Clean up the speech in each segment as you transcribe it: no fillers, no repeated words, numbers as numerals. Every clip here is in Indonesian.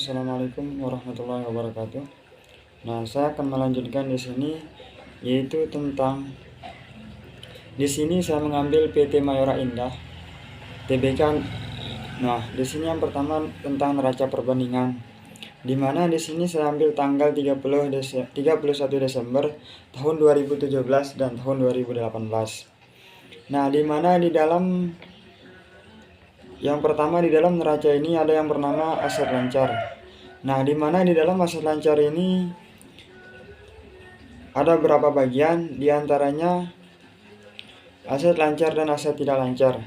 Assalamualaikum warahmatullahi wabarakatuh. Nah, saya akan melanjutkan di sini, yaitu tentang di sini saya mengambil PT Mayora Indah Tbk. Nah, di sini yang pertama tentang neraca perbandingan, di mana di sini saya ambil tanggal 31 Desember tahun 2017 dan tahun 2018. Nah, di mana di dalam yang pertama di dalam neraca ini ada yang bernama aset lancar. Nah, di mana di dalam aset lancar ini ada beberapa bagian, diantaranya aset lancar dan aset tidak lancar.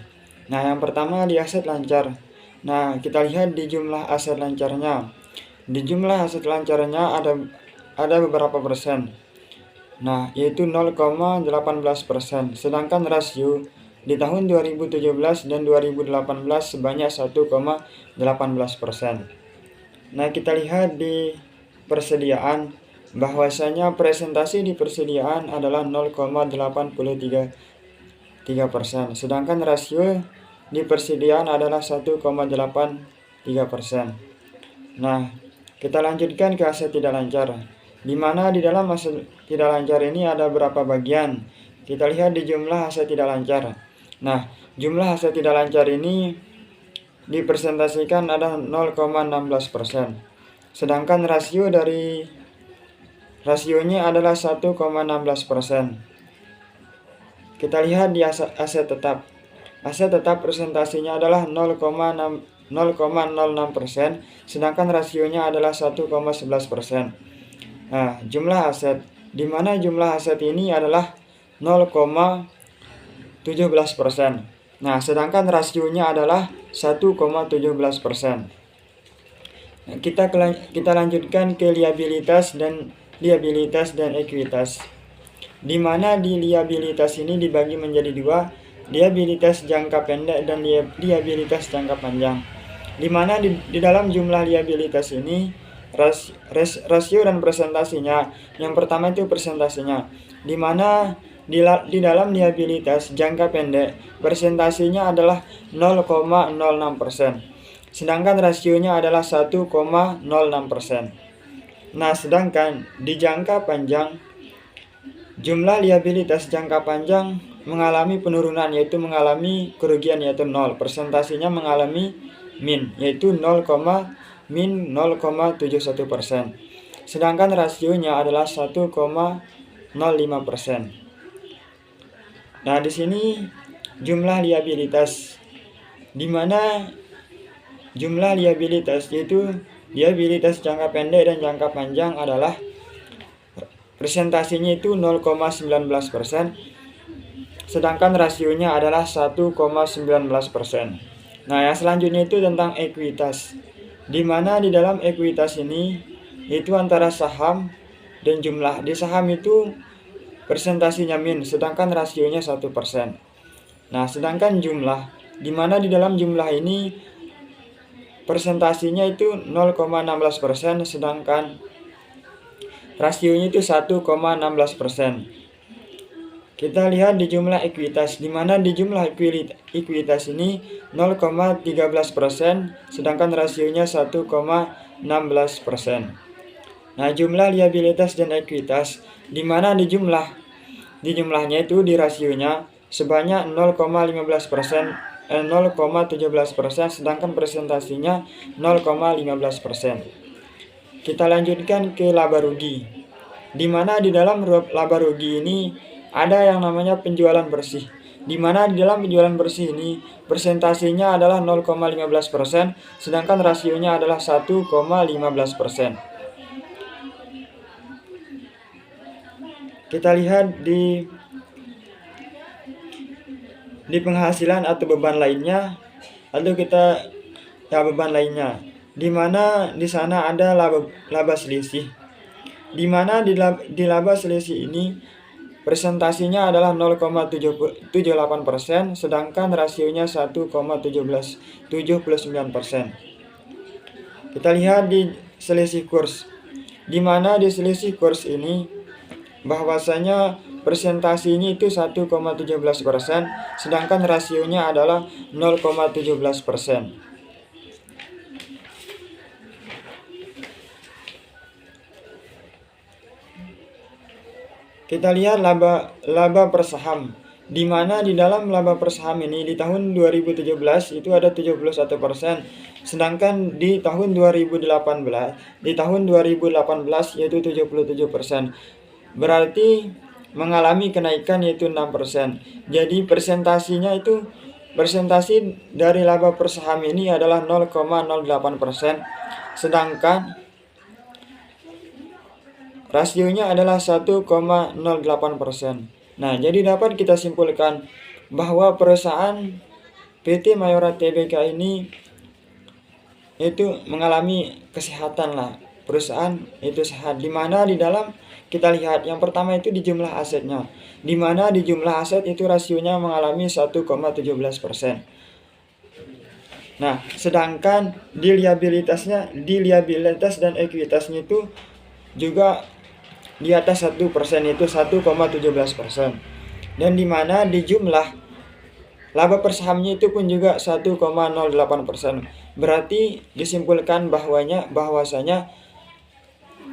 Nah, yang pertama di aset lancar. Nah, kita lihat di jumlah aset lancarnya. Di jumlah aset lancarnya ada beberapa persen. Nah, yaitu 0,18%. Sedangkan rasio di tahun 2017 dan 2018 sebanyak 1,18%. Nah, kita lihat di persediaan, bahwasanya presentasi di persediaan adalah 0,83%. Sedangkan rasio di persediaan adalah 1,83%. Nah, kita lanjutkan ke aset tidak lancar, di mana di dalam aset tidak lancar ini ada berapa bagian. Kita lihat di jumlah aset tidak lancar. Nah, jumlah aset tidak lancar ini dipresentasikan ada 0,16%. Sedangkan rasionya adalah 1,16%. Kita lihat di aset tetap. Aset tetap presentasinya adalah 0,06%, sedangkan rasionya adalah 1,11%. Nah, jumlah aset, di mana jumlah aset ini adalah 0,17%. Nah, sedangkan rasionya adalah 1,17%. Nah, kita lanjutkan ke liabilitas dan ekuitas. Di mana di liabilitas ini dibagi menjadi dua, liabilitas jangka pendek dan liabilitas jangka panjang. Di mana di dalam jumlah liabilitas ini rasio dan presentasinya. Yang pertama itu presentasinya, di mana di dalam liabilitas jangka pendek presentasinya adalah 0,06%, sedangkan rasionya adalah 1,06%. Nah, sedangkan di jangka panjang, jumlah liabilitas jangka panjang mengalami penurunan, yaitu mengalami kerugian, yaitu 0. Presentasinya mengalami min, yaitu 0,71%. Sedangkan rasionya adalah 1,05%. Nah, di sini jumlah liabilitas, di mana jumlah liabilitas yaitu liabilitas jangka pendek dan jangka panjang adalah presentasinya itu 0,19%, sedangkan rasionya adalah 1,19%. Nah, yang selanjutnya itu tentang ekuitas, di mana di dalam ekuitas ini itu antara saham dan jumlah. Di saham itu presentasinya min, sedangkan rasionya 1%. Nah, sedangkan jumlah, di mana di dalam jumlah ini presentasinya itu 0,16%, sedangkan rasionya itu 1,16%. Kita lihat di jumlah ekuitas, di mana di jumlah ekuitas ini 0,13%, sedangkan rasionya 1,16%. Nah, jumlah liabilitas dan ekuitas, di mana di jumlahnya itu di rasionya sebanyak 0,17%, sedangkan presentasinya 0,15%. Kita lanjutkan ke laba rugi, di mana di dalam laba rugi ini ada yang namanya penjualan bersih, di mana di dalam penjualan bersih ini presentasinya adalah 0,15%, sedangkan rasionya adalah 1,15%. Kita lihat di penghasilan atau beban lainnya, beban lainnya, di mana di sana ada laba selisih, di mana di laba selisih ini presentasinya adalah 0,78%, sedangkan rasionya 1,79%. Kita lihat di selisih kurs, di mana di selisih kurs ini bahwasanya presentasinya itu 1,17%, sedangkan rasionya adalah 0,17%. Kita lihat laba per saham, di mana di dalam laba per saham ini di tahun 2017 itu ada 71%, sedangkan di tahun 2018 yaitu 77%. Berarti mengalami kenaikan yaitu 6%. Jadi persentasi dari laba per saham ini adalah 0,08%, sedangkan rasionya adalah 1,08%. Nah, jadi dapat kita simpulkan bahwa perusahaan PT Mayora Tbk ini itu mengalami kesehatan lah. Perusahaan itu sehat, di mana di dalam kita lihat yang pertama itu di jumlah asetnya, di mana di jumlah aset itu rasionya mengalami 1,17%. Nah, sedangkan di liabilitas dan ekuitasnya itu juga di atas 1%, itu 1,17%. Dan di mana di jumlah laba per sahamnya itu pun juga 1,08%. Berarti disimpulkan bahwasanya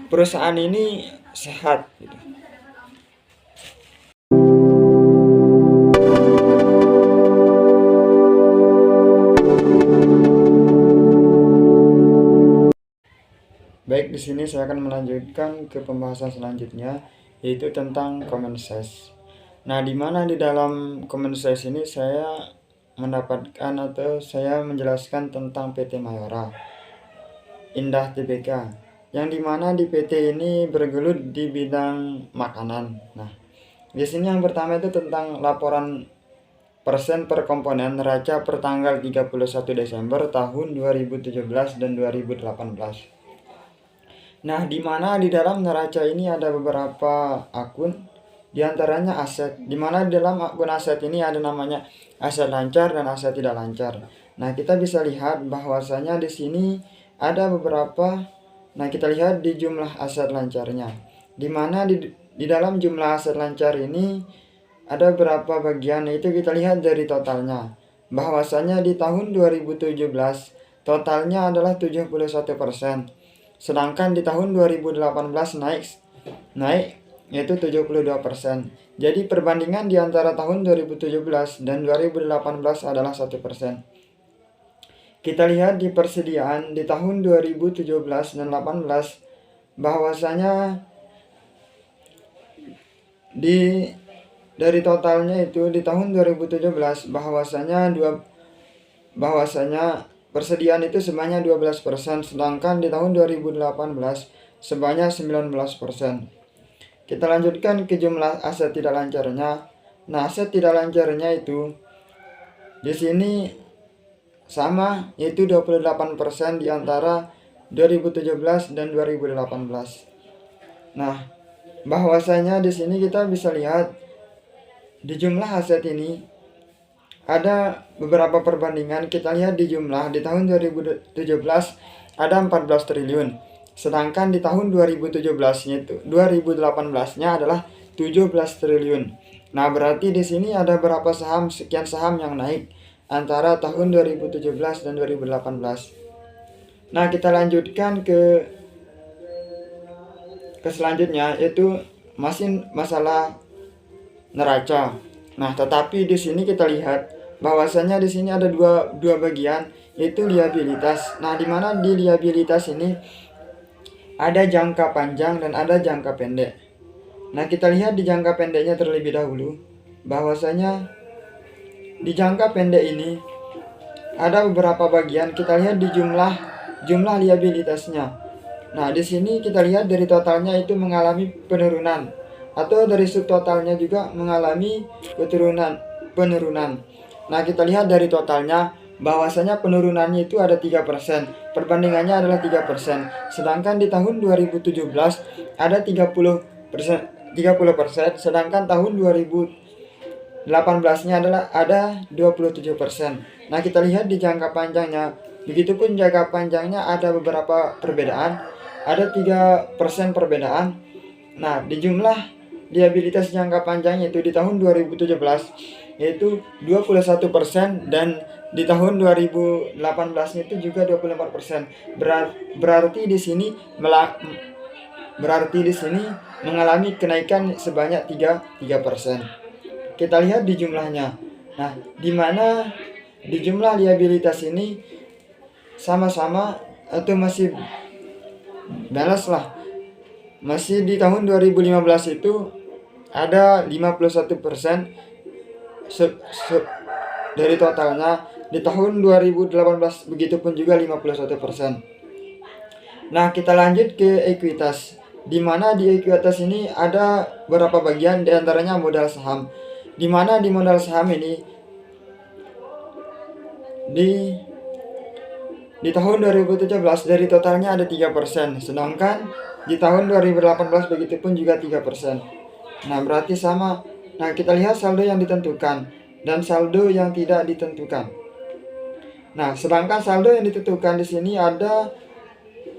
perusahaan ini sehat gitu. Baik, di sini saya akan melanjutkan ke pembahasan selanjutnya, yaitu tentang common size. Nah, di mana di dalam common size ini saya mendapatkan atau saya menjelaskan tentang PT Mayora Indah Tbk, yang dimana di PT ini bergelut di bidang makanan. Nah, di sini yang pertama itu tentang laporan persen per komponen neraca per tanggal 31 Desember tahun 2017 dan 2018. Nah, di mana di dalam neraca ini ada beberapa akun, diantaranya aset, di mana di dalam akun aset ini ada namanya aset lancar dan aset tidak lancar. Nah, kita bisa lihat bahwasanya di sini ada beberapa. Nah, kita lihat di jumlah aset lancarnya, di mana di dalam jumlah aset lancar ini ada beberapa bagian, itu kita lihat dari totalnya, bahwasanya di tahun 2017 totalnya adalah 71%, sedangkan di tahun 2018 naik yaitu 72%. Jadi perbandingan di antara tahun 2017 dan 2018 adalah 1%. Kita lihat di persediaan di tahun 2017 dan 2018 bahwasanya dari totalnya itu di tahun 2017 bahwasanya persediaan itu sebanyak 12%, sedangkan di tahun 2018 sebanyak 19%. Kita lanjutkan ke jumlah aset tidak lancarnya. Nah, aset tidak lancarnya itu di sini sama, yaitu 28% di antara 2017 dan 2018. Nah, bahwasanya di sini kita bisa lihat di jumlah aset ini ada beberapa perbandingan. Kita lihat di jumlah di tahun 2017 ada 14 triliun. Sedangkan di tahun 2018-nya adalah 17 triliun. Nah, berarti di sini ada berapa sekian saham yang naik antara tahun 2017 dan 2018. Nah, kita lanjutkan ke selanjutnya, yaitu masih masalah neraca. Nah, tetapi di sini kita lihat bahwasanya di sini ada dua bagian, yaitu liabilitas. Nah, di mana di liabilitas ini ada jangka panjang dan ada jangka pendek. Nah, kita lihat di jangka pendeknya terlebih dahulu, bahwasanya di jangka pendek ini ada beberapa bagian. Kita lihat di jumlah liabilitasnya. Nah, di sini kita lihat dari totalnya itu mengalami penurunan, atau dari subtotalnya juga mengalami penurunan. Nah, kita lihat dari totalnya bahwasanya penurunannya itu ada 3%, perbandingannya adalah 3%. Sedangkan di tahun 2017 ada 30%, sedangkan tahun 2018-nya adalah ada 27%. Nah, kita lihat di jangka panjangnya. Begitupun jangka panjangnya ada beberapa perbedaan, ada 3% perbedaan. Nah, di jumlah liabilitas jangka panjang itu di tahun 2017 yaitu 21%, dan di tahun 2018 itu juga 24%. Berarti di sini mengalami kenaikan sebanyak 3%. Kita lihat di jumlahnya. Nah, di mana di jumlah liabilitas ini sama-sama atau masih balance lah. Masih di tahun 2015 itu ada 51% dari totalnya. Di tahun 2018 begitupun juga 51%. Nah, kita lanjut ke ekuitas. Di mana di ekuitas ini ada beberapa bagian, di antaranya modal saham. Di mana di modal saham ini di tahun 2017 dari totalnya ada 3%, sedangkan di tahun 2018 begitupun juga 3%. Nah, berarti sama. Nah, kita lihat saldo yang ditentukan dan saldo yang tidak ditentukan. Nah, sedangkan saldo yang ditentukan di sini ada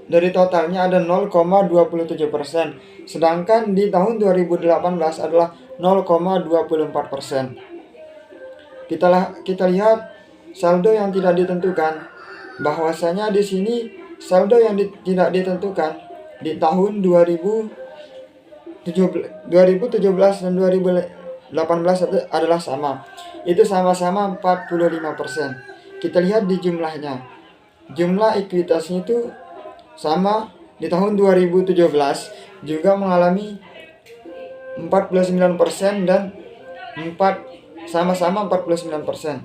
dari totalnya ada 0,27%, sedangkan di tahun 2018 adalah 0,24%. Kita lihat saldo yang tidak ditentukan. Bahwasanya di sini saldo yang tidak ditentukan di tahun 2017 dan 2018 adalah sama. Itu sama-sama 45%. Kita lihat di jumlahnya. Jumlah ekuitasnya itu sama di tahun 2017 juga mengalami 49% dan sama-sama 49%.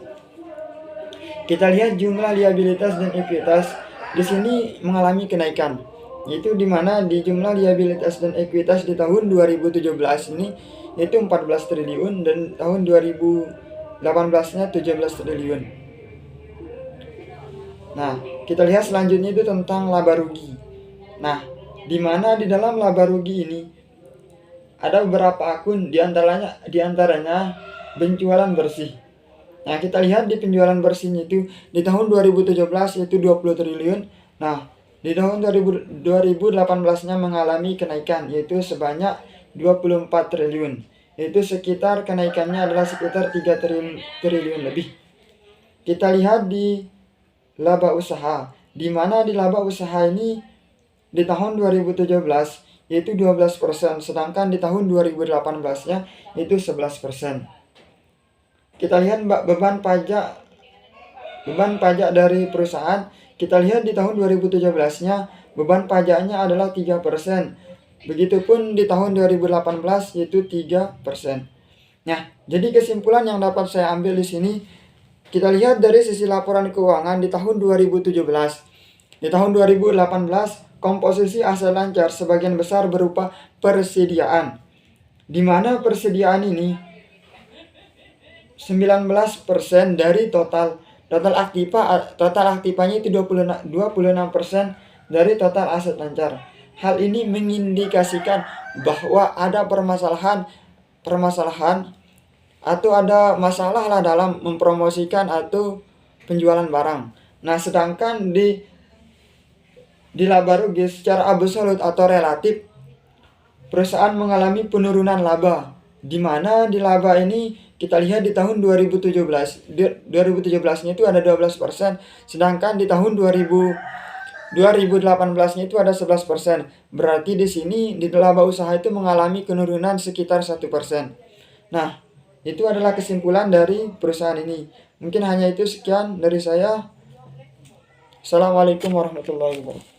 Kita lihat jumlah liabilitas dan ekuitas di sini mengalami kenaikan, yaitu di mana di jumlah liabilitas dan ekuitas di tahun 2017 ini yaitu 14 triliun dan tahun 2018-nya 17 triliun. Nah, kita lihat selanjutnya itu tentang laba rugi. Nah, di mana di dalam laba rugi ini ada beberapa akun, diantaranya penjualan bersih. Nah, kita lihat di penjualan bersihnya itu di tahun 2017 yaitu 20 triliun. Nah, di tahun 2018-nya mengalami kenaikan yaitu sebanyak 24 triliun. Yaitu sekitar kenaikannya adalah sekitar 3 triliun lebih. Kita lihat di laba usaha, di mana di laba usaha ini di tahun 2017 yaitu 12%, sedangkan di tahun 2018-nya itu 11%. Kita lihat beban pajak dari perusahaan. Kita lihat di tahun 2017-nya beban pajaknya adalah 3%. Begitupun di tahun 2018 yaitu 3%. Nah, jadi kesimpulan yang dapat saya ambil di sini, kita lihat dari sisi laporan keuangan di tahun 2017. Di tahun 2018 komposisi aset lancar sebagian besar berupa persediaan. Di mana persediaan ini 19% dari total aktifanya itu 26% dari total aset lancar. Hal ini mengindikasikan bahwa ada permasalahan atau ada masalah lah dalam mempromosikan atau penjualan barang. Nah, sedangkan di laba rugi secara absolut atau relatif perusahaan mengalami penurunan laba, di mana di laba ini kita lihat di tahun 2017-nya itu ada 12%, sedangkan di tahun 2018-nya itu ada 11%. Berarti di sini di laba usaha itu mengalami penurunan sekitar 1%. Nah, itu adalah kesimpulan dari perusahaan ini. Mungkin hanya itu, sekian dari saya. Assalamualaikum warahmatullahi wabarakatuh.